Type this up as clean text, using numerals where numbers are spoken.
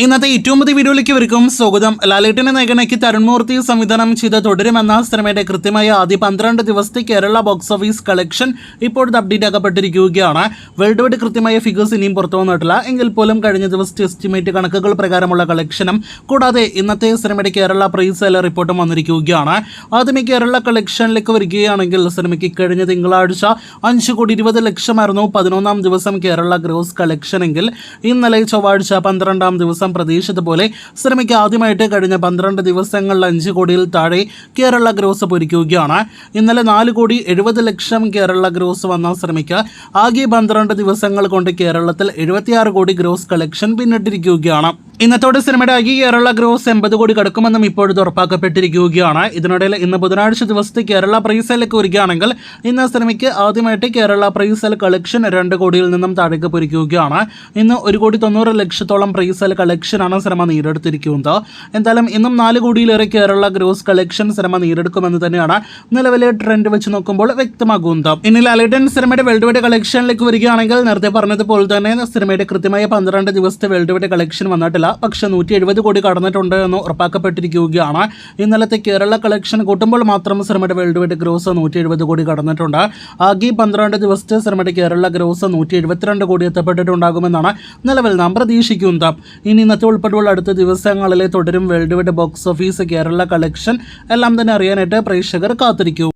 ഇന്നത്തെ ഏറ്റവും പുതിയ വീഡിയോയിലേക്ക് ഇവർക്കും സ്വാഗതം. ലാലേട്ടനെ നായകനാക്കി തരുൺ മൂർത്തി സംവിധാനം ചെയ്ത തുടരുമെന്ന സിനിമയുടെ കൃത്യമായ ആദ്യ 12 ദിവസത്തെ കേരള ബോക്സ് ഓഫീസ് കളക്ഷൻ ഇപ്പോഴത്തെ അപ്ഡേറ്റ് ആക്കപ്പെട്ടിരിക്കുകയാണ്. വേൾഡ് വൈഡ് കൃത്യമായ ഫിഗേഴ്സ് ഇനിയും പുറത്തു വന്നിട്ടില്ല എങ്കിൽ പോലും കഴിഞ്ഞ ദിവസത്തെ എസ്റ്റിമേറ്റ് കണക്കുകൾ പ്രകാരമുള്ള കളക്ഷനും കൂടാതെ ഇന്നത്തെ സിനിമയുടെ കേരള പ്രൈസ് സെയിൽ റിപ്പോർട്ടും വന്നിരിക്കുകയാണ്. ആദ്യമേ കേരള കളക്ഷനിലേക്ക് വരികയാണെങ്കിൽ സിനിമയ്ക്ക് കഴിഞ്ഞ തിങ്കളാഴ്ച 5,20,00,000 11-ാം ദിവസം കേരള ഗ്രോസ് കളക്ഷൻ എങ്കിൽ ഇന്നലെ ചൊവ്വാഴ്ച 12-ാം ദിവസം പ്രതീക്ഷിച്ചതുപോലെ സിനിമയ്ക്ക് ആദ്യമായിട്ട് കഴിഞ്ഞ 12 ദിവസങ്ങളിൽ 5 കോടിയിൽ താഴെ കേരള ഗ്രോസ് പൊരിക്കുകയാണ്. ഇന്നലെ 4,70,00,000 കേരള ഗ്രോസ് വന്ന സിനിമയ്ക്ക് ആകെ 12 ദിവസങ്ങൾ കൊണ്ട് കേരളത്തിൽ 76 കോടി ഗ്രോസ് കളക്ഷൻ പിന്നിട്ടിരിക്കുകയാണ്. ഇന്നത്തോടെ സിനിമയുടെ ആകെ കേരള ഗ്രോസ് 80 കോടി കടക്കുമെന്നും ഇപ്പോഴത് ഉറപ്പാക്കപ്പെട്ടിരിക്കുകയാണ്. ഇതിനിടയിൽ ഇന്ന് ബുധനാഴ്ച ദിവസത്തെ കേരള പ്രൈസ് സെയിലേക്ക് വരികയാണെങ്കിൽ ഇന്ന് സിനിമയ്ക്ക് ആദ്യമായിട്ട് കേരള പ്രൈസ് സെയിൽ കളക്ഷൻ 2 കോടിയിൽ നിന്നും താഴേക്ക് പൊരിക്കുകയാണ്. ഇന്ന് 1,90,00,000 പ്രൈസ് സെയിൽ കളക്ഷനാണ് സിനിമ നേടിയെടുത്തിരിക്കുന്നത്. എന്തായാലും ഇന്നും 4 കോടിയിലേറെ കേരള ഗ്രോസ് കളക്ഷൻ സിനിമ നേടിയെടുക്കുമെന്ന് തന്നെയാണ് നിലവിലെ ട്രെൻഡ് വെച്ച് നോക്കുമ്പോൾ വ്യക്തമാകുന്നത്. ഇനി ലാലേട്ടൻ സിനിമയുടെ വേൾഡ് വൈഡ് കളക്ഷനിലേക്ക് വരികയാണെങ്കിൽ നേരത്തെ പറഞ്ഞതുപോലെ തന്നെ സിനിമയുടെ കൃത്യമായ 12 ദിവസത്തെ വേൾഡ് വൈഡ് കളക്ഷൻ വന്നിട്ടില്ല. പക്ഷെ 170 കോടി കടന്നിട്ടുണ്ട് എന്ന് ഉറപ്പാക്കപ്പെട്ടിരിക്കുകയാണ്. ഇന്നലത്തെ കേരള കളക്ഷൻ കൂട്ടുമ്പോൾ മാത്രം സിനിമയുടെ വേൾഡ് വൈഡ് ഗ്രോസ് 170 കോടി കടന്നിട്ടുണ്ട്. ആകെ 12 ദിവസത്തെ സിനിമയുടെ കേരള ഗ്രോസ് 172 കോടി എത്തപ്പെട്ടിട്ടുണ്ടാകുമെന്നാണ് നിലവിൽ നാം പ്രതീക്ഷിക്കുന്നത്. ഇനി ഇന്നത്തെ ഉൾപ്പെടെയുള്ള അടുത്ത ദിവസങ്ങളിലെ തുടരും world wide box office Kerala collection എല്ലാം തന്നെ അറിയാനായിട്ട് പ്രേക്ഷകർ കാത്തിരിക്കൂ.